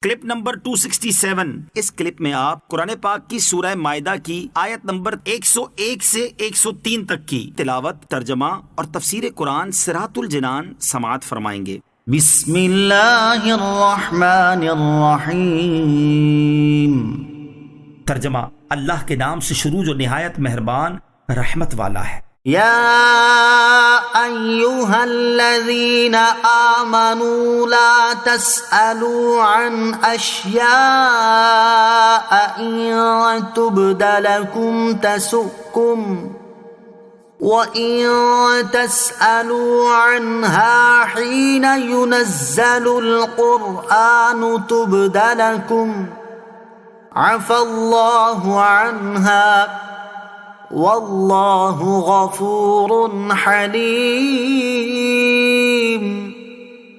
Clip number 267۔ اس clip میں آپ قرآن پاک کی سورہ مائدہ کی آیت نمبر 101 سے 103 تک کی تلاوت، ترجمہ اور تفسیر قرآن صراط الجنان سماعت فرمائیں گے۔ بسم اللہ الرحمن الرحیم۔ ترجمہ: اللہ کے نام سے شروع جو نہایت مہربان رحمت والا ہے۔ یا ایہا الذین آمنوا لا تسألوا عن اشیاء ان تبد لکم تسؤکم وَإِن تَسْأَلُوا عَنْهَا حِينَ يُنَزَّلُ الْقُرْآنُ تُبْدَ لَكُمْ عَفَا اللَّهُ عَنْهَا وَاللَّهُ غَفُورٌ حَلِيمٌ۔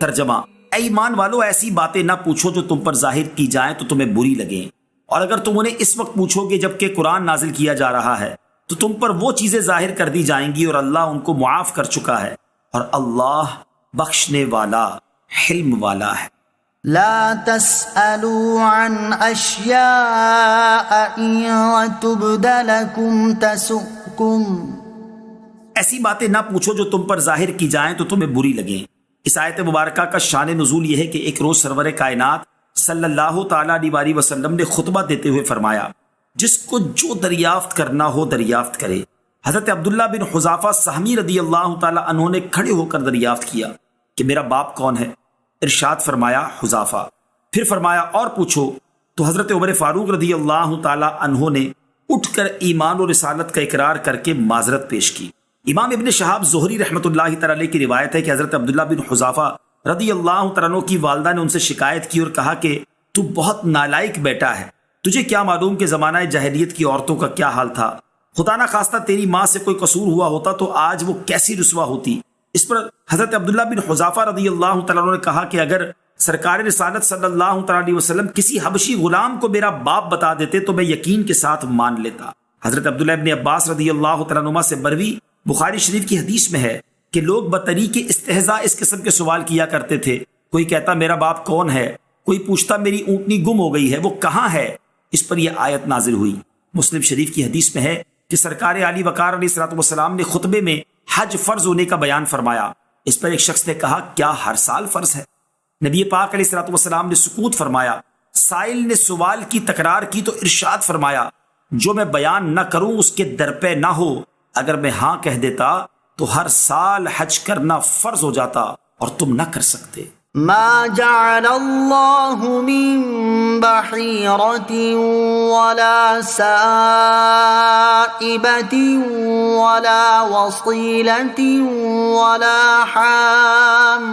ترجمہ: اے ایمان والو، ایسی باتیں نہ پوچھو جو تم پر ظاہر کی جائیں تو تمہیں بری لگیں، اور اگر تم انہیں اس وقت پوچھو گے جبکہ قرآن نازل کیا جا رہا ہے تو تم پر وہ چیزیں ظاہر کر دی جائیں گی، اور اللہ ان کو معاف کر چکا ہے، اور اللہ بخشنے والا حلم والا ہے۔ لا تسألوا عن اشیاء ان تبد لکم تسؤکم۔ ایسی باتیں نہ پوچھو جو تم پر ظاہر کی جائیں تو تمہیں بری لگیں۔ اس آیت مبارکہ کا شان نزول یہ ہے کہ ایک روز سرور کائنات صلی اللہ تعالیٰ علیہ وسلم نے خطبہ دیتے ہوئے فرمایا، جس کو جو دریافت کرنا ہو دریافت کرے۔ حضرت عبداللہ بن حذافہ سہمی رضی اللہ تعالیٰ عنہ نے کھڑے ہو کر دریافت کیا کہ میرا باپ کون ہے؟ ارشاد فرمایا حذافہ۔ پھر فرمایا اور پوچھو، تو حضرت عمر فاروق رضی اللہ تعالیٰ عنہ نے اٹھ کر ایمان و رسالت کا اقرار کر کے معذرت پیش کی۔ امام ابن شہاب زہری رحمۃ اللہ تعالیٰ علیہ کی روایت ہے کہ حضرت عبداللہ بن حذافہ رضی اللہ تعالیٰ عنہ کی والدہ نے ان سے شکایت کی اور کہا کہ تو بہت نالائق بیٹا ہے، تجھے کیا معلوم کہ زمانہ جاہلیت کی عورتوں کا کیا حال تھا؟ خدا نہ خواستہ تیری ماں سے کوئی قصور ہوا ہوتا تو آج وہ کیسی رسوا ہوتی۔ اس پر حضرت عبداللہ بن حذافہ رضی اللہ تعالیٰ عنہ نے کہا کہ اگر سرکار رسالت صلی اللہ تعالیٰ علیہ وسلم کسی حبشی غلام کو میرا باپ بتا دیتے تو میں یقین کے ساتھ مان لیتا۔ حضرت عبداللہ ابن عباس رضی اللہ تعالیٰ عنہ سے مروی بخاری شریف کی حدیث میں ہے کہ لوگ بطریق استہزاء اس قسم کے سوال کیا کرتے تھے۔ کوئی کہتا میرا باپ کون ہے، کوئی پوچھتا میری اونٹنی گم ہو گئی ہے، وہ کہاں ہے؟ اس پر یہ آیت نازل ہوئی۔ مسلم شریف کی حدیث میں ہے کہ سرکار علی وقار علیہ الصلوۃ والسلام نے خطبے میں حج فرض ہونے کا بیان فرمایا۔ اس پر ایک شخص نے کہا کیا ہر سال فرض ہے؟ نبی پاک علیہ الصلوۃ والسلام نے سکوت فرمایا۔ سائل نے سوال کی تکرار کی تو ارشاد فرمایا، جو میں بیان نہ کروں اس کے در پہ نہ ہو، اگر میں ہاں کہہ دیتا تو ہر سال حج کرنا فرض ہو جاتا اور تم نہ کر سکتے۔ ما جعل اللہ من بحیرۃ ولا سائبۃ ولا وصیلۃ ولا حام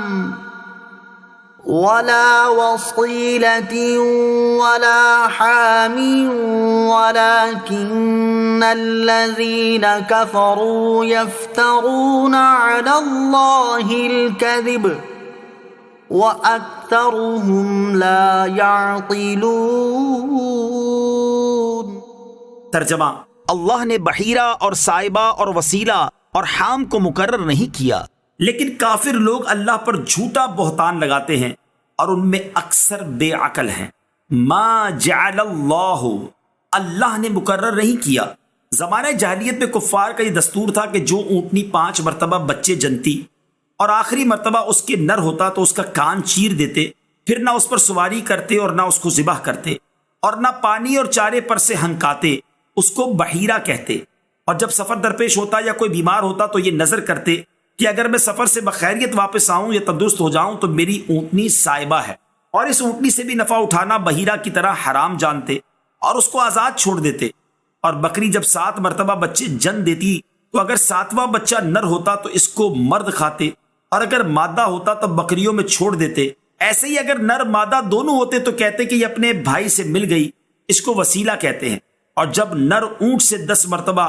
ولكن الذين كفروا يفترون على الله الكذب وَأَكْثَرُهُمْ لَا يَعْقِلُونَ۔ ترجمہ: اللہ نے بحیرہ اور سائبہ اور وسیلہ اور حام کو مقرر نہیں کیا، لیکن کافر لوگ اللہ پر جھوٹا بہتان لگاتے ہیں اور ان میں اکثر بے عقل ہیں۔ ما جعل اللہ، اللہ نے مقرر نہیں کیا۔ زمانہ جاہلیت میں کفار کا یہ دستور تھا کہ جو اونٹنی 5 مرتبہ بچے جنتی اور آخری مرتبہ اس کے نر ہوتا تو اس کا کان چیر دیتے، پھر نہ اس پر سواری کرتے اور نہ اس کو ذبح کرتے، اور نہ پانی اور چارے پر سے ہنکاتے، اس کو بحیرہ کہتے۔ اور جب سفر درپیش ہوتا یا کوئی بیمار ہوتا تو یہ نظر کرتے کہ اگر میں سفر سے بخیریت واپس آؤں یا تندرست ہو جاؤں تو میری اونٹنی سائبہ ہے، اور اس اونٹنی سے بھی نفع اٹھانا بحیرہ کی طرح حرام جانتے اور اس کو آزاد چھوڑ دیتے۔ اور بکری جب 7 مرتبہ بچے جن دیتی تو اگر 7واں بچہ نر ہوتا تو اس کو مرد کھاتے، اور اگر مادہ ہوتا تو بکریوں میں چھوڑ دیتے۔ ایسے ہی اگر نر مادہ دونوں ہوتے تو کہتے کہ یہ اپنے بھائی سے مل گئی، اس کو وسیلہ کہتے ہیں۔ اور جب نر اونٹ سے 10 مرتبہ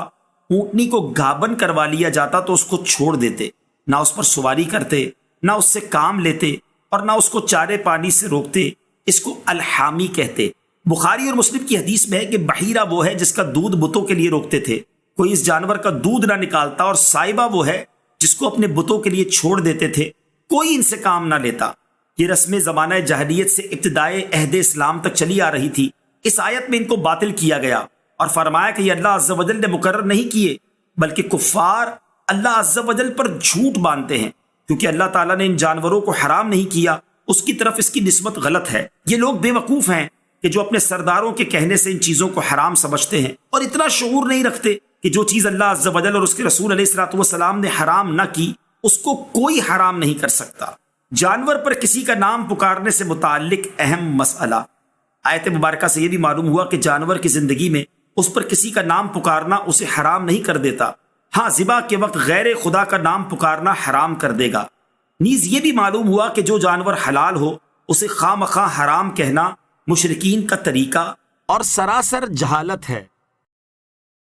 اونٹنی کو گھابن کروا لیا جاتا تو اس کو چھوڑ دیتے، نہ اس پر سواری کرتے، نہ اس سے کام لیتے، اور نہ اس کو چارے پانی سے روکتے، اس کو الحامی کہتے۔ بخاری اور مسلم کی حدیث میں ہے کہ بحیرہ وہ ہے جس کا دودھ بتوں کے لیے روکتے تھے، کوئی اس جانور کا دودھ نہ نکالتا، اور سائبہ وہ ہے جس کو اپنے بتوں کے لیے چھوڑ دیتے تھے، کوئی ان سے کام نہ لیتا۔ یہ رسم زمانہ جاہلیت سے ابتدائے عہد اسلام تک چلی آ رہی تھی۔ اس آیت میں ان کو باطل کیا گیا اور فرمایا کہ یہ اللہ عز و جل نے مقرر نہیں کیے، بلکہ کفار اللہ عز و جل پر جھوٹ باندھتے ہیں، کیونکہ اللہ تعالیٰ نے ان جانوروں کو حرام نہیں کیا، اس کی طرف اس کی نسبت غلط ہے۔ یہ لوگ بے وقوف ہیں کہ جو اپنے سرداروں کے کہنے سے ان چیزوں کو حرام سمجھتے ہیں اور اتنا شعور نہیں رکھتے کہ جو چیز اللہ عز و جل اور اس کے رسول علیہ الصلوۃ والسلام نے حرام نہ کی اس کو کوئی حرام نہیں کر سکتا۔ جانور پر کسی کا نام پکارنے سے متعلق اہم مسئلہ۔ آیت مبارکہ سے یہ بھی معلوم ہوا کہ جانور کی زندگی میں اس پر کسی کا نام پکارنا اسے حرام نہیں کر دیتا، ہاں ذبح کے وقت غیر خدا کا نام پکارنا حرام کر دے گا۔ نیز یہ بھی معلوم ہوا کہ جو جانور حلال ہو اسے خواہ مخواہ حرام کہنا مشرکین کا طریقہ اور سراسر جہالت ہے۔